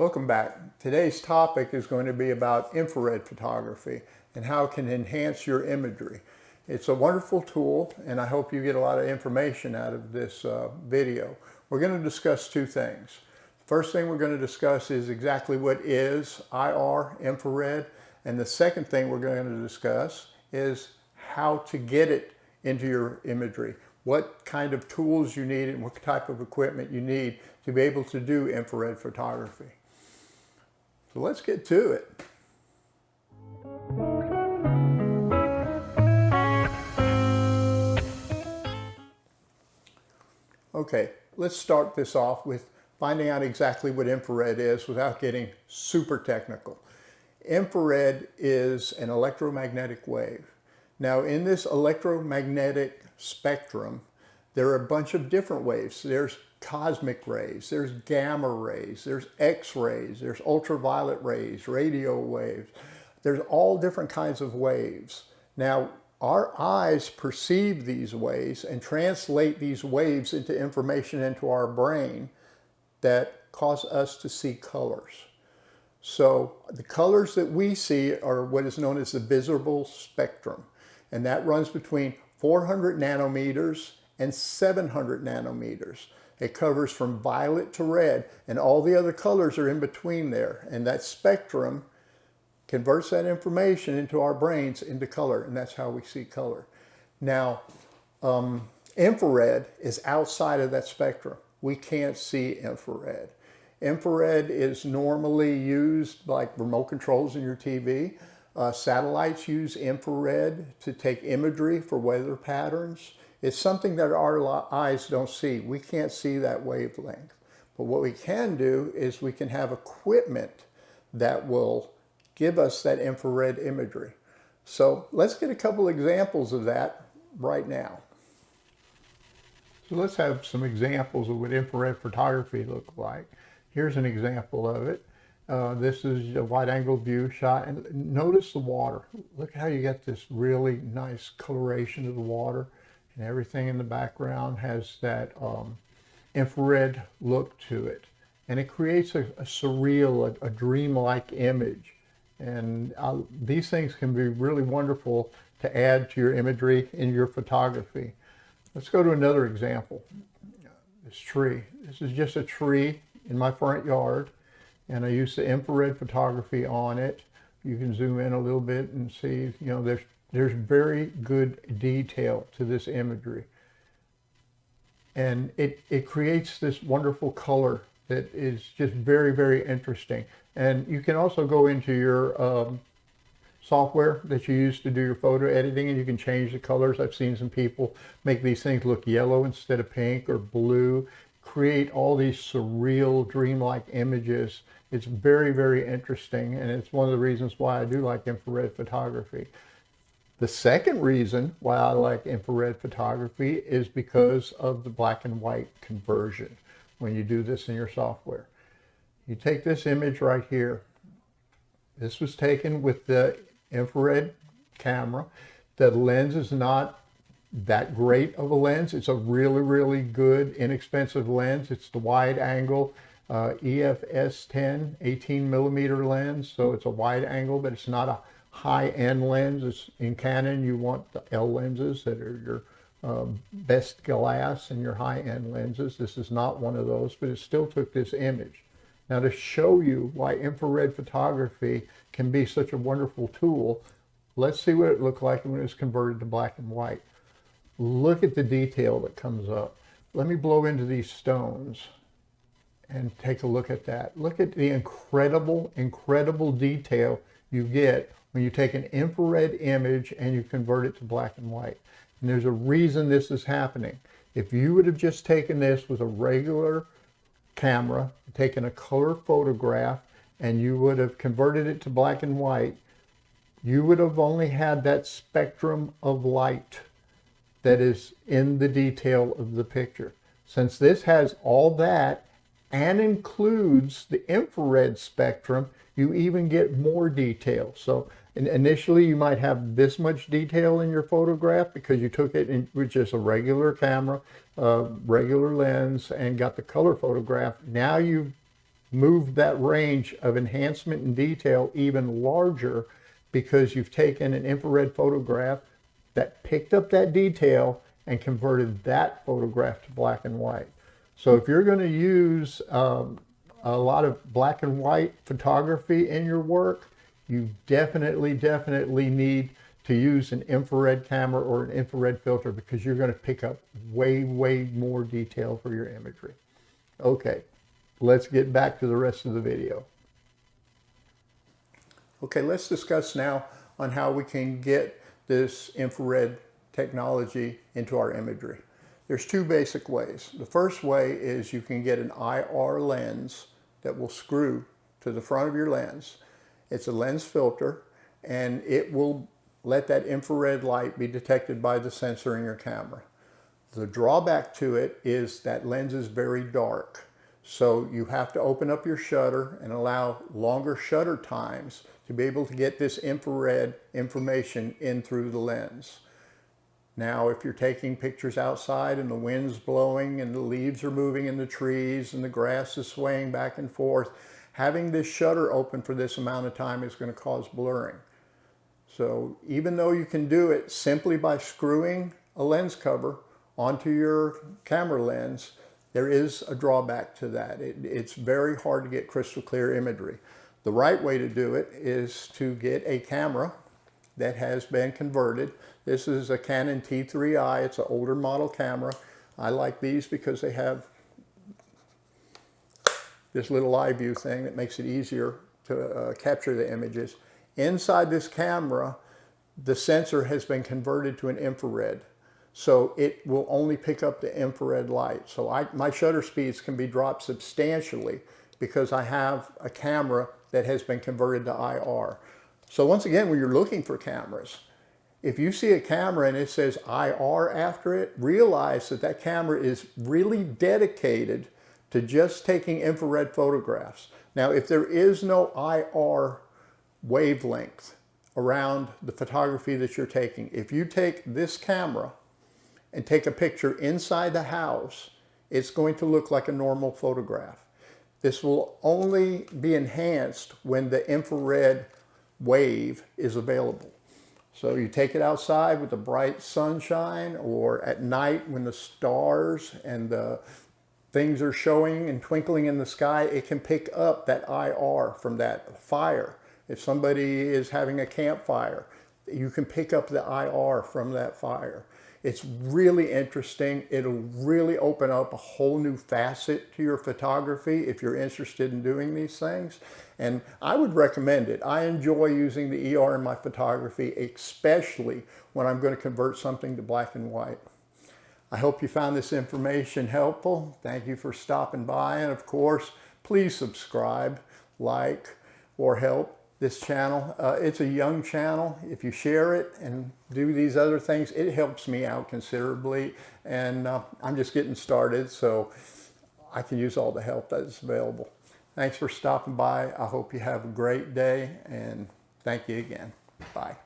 Welcome back. Today's topic is going to be about infrared photography and how it can enhance your imagery. It's a wonderful tool, and I hope you get a lot of information out of this video. We're going to discuss two things. First thing we're going to discuss is exactly what is IR, infrared, and the second thing we're going to discuss is how to get it into your imagery. What kind of tools you need and what type of equipment you need to be able to do infrared photography. So let's get to it. Okay, let's start this off with finding out exactly what infrared is without getting super technical. Infrared is an electromagnetic wave. Now, in this electromagnetic spectrum, there are a bunch of different waves. There's cosmic rays, there's gamma rays, there's X-rays, there's ultraviolet rays, radio waves. There's all different kinds of waves. Now, our eyes perceive these waves and translate these waves into information into our brain that cause us to see colors. So the colors that we see are what is known as the visible spectrum, and that runs between 400 nanometers and 700 nanometers. It covers from violet to red, and all the other colors are in between there. And that spectrum converts that information into our brains into color, and that's how we see color. Now, infrared is outside of that spectrum. We can't see infrared. Infrared is normally used like remote controls in your TV. Satellites use infrared to take imagery for weather patterns. It's something that our eyes don't see. We can't see that wavelength. But what we can do is we can have equipment that will give us that infrared imagery. So let's get a couple examples of that right now. So let's have some examples of what infrared photography looks like. Here's an example of it. This is a wide-angle view shot, and notice the water. Look how you get this really nice coloration of the water, and everything in the background has that infrared look to it. And it creates a surreal, a dreamlike image. And these things can be really wonderful to add to your imagery in your photography. Let's go to another example. This tree. This is just a tree in my front yard, and I use the infrared photography on it. You can zoom in a little bit and see, you know, there's very good detail to this imagery. And it creates this wonderful color that is just very, very interesting. And you can also go into your software that you use to do your photo editing, and you can change the colors. I've seen some people make these things look yellow instead of pink or blue, create all these surreal, dreamlike images. It's very, very interesting, and it's one of the reasons why I do like infrared photography. The second reason why I like infrared photography is because of the black and white conversion when you do this in your software. You take this image right here. This was taken with the infrared camera. The lens is not that great of a lens. It's a really, really good, inexpensive lens. It's the wide angle EFS 10 18 millimeter lens. So it's a wide angle, but it's not a high-end lens. It's, in Canon, you want the L lenses that are your best glass and your high-end lenses. This is not one of those, but it still took this image. Now, to show you why infrared photography can be such a wonderful tool, let's see what it looked like when it was converted to black and white. Look at the detail that comes up. Let me blow into these stones and take a look at that. Look at the incredible, incredible detail you get when you take an infrared image and you convert it to black and white. And there's a reason this is happening. If you would have just taken this with a regular camera, taken a color photograph, and you would have converted it to black and white, you would have only had that spectrum of light that is in the detail of the picture. Since this has all that and includes the infrared spectrum, you even get more detail. So initially you might have this much detail in your photograph because you took it with just a regular camera, regular lens, and got the color photograph. Now you've move that range of enhancement and detail even larger because you've taken an infrared photograph that picked up that detail and converted that photograph to black and white. So if you're going to use a lot of black and white photography in your work, you definitely need to use an infrared camera or an infrared filter because you're going to pick up way more detail for your imagery. Okay, let's get back to the rest of the video. Okay, let's discuss now on how we can get this infrared technology into our imagery. There's two basic ways. The first way is you can get an IR lens that will screw to the front of your lens. It's a lens filter, and it will let that infrared light be detected by the sensor in your camera. The drawback to it is that lens is very dark. So you have to open up your shutter and allow longer shutter times to be able to get this infrared information in through the lens. Now, if you're taking pictures outside and the wind's blowing and the leaves are moving in the trees and the grass is swaying back and forth, having this shutter open for this amount of time is going to cause blurring. So even though you can do it simply by screwing a lens cover onto your camera lens, there is a drawback to that. It's very hard to get crystal clear imagery. The right way to do it is to get a camera that has been converted. This is a Canon T3i. It's an older model camera. I like these because they have this little eye view thing that makes it easier to capture the images. Inside this camera, the sensor has been converted to an infrared. So it will only pick up the infrared light. So my shutter speeds can be dropped substantially because I have a camera that has been converted to IR. So once again, when you're looking for cameras, if you see a camera and it says IR after it, realize that that camera is really dedicated to just taking infrared photographs. Now, if there is no IR wavelength around the photography that you're taking, if you take this camera and take a picture inside the house, it's going to look like a normal photograph. This will only be enhanced when the infrared wave is available. So you take it outside with the bright sunshine or at night when the stars and the things are showing and twinkling in the sky, it can pick up that IR from that fire. If somebody is having a campfire, you can pick up the IR from that fire. It's really interesting. It'll really open up a whole new facet to your photography if you're interested in doing these things. And I would recommend it. I enjoy using the ER in my photography, especially when I'm going to convert something to black and white. I hope you found this information helpful. Thank you for stopping by. And of course, please subscribe, like, or help this channel. It's a young channel. If you share it and do these other things, it helps me out considerably. And I'm just getting started, so I can use all the help that is available. Thanks for stopping by. I hope you have a great day, and thank you again. Bye.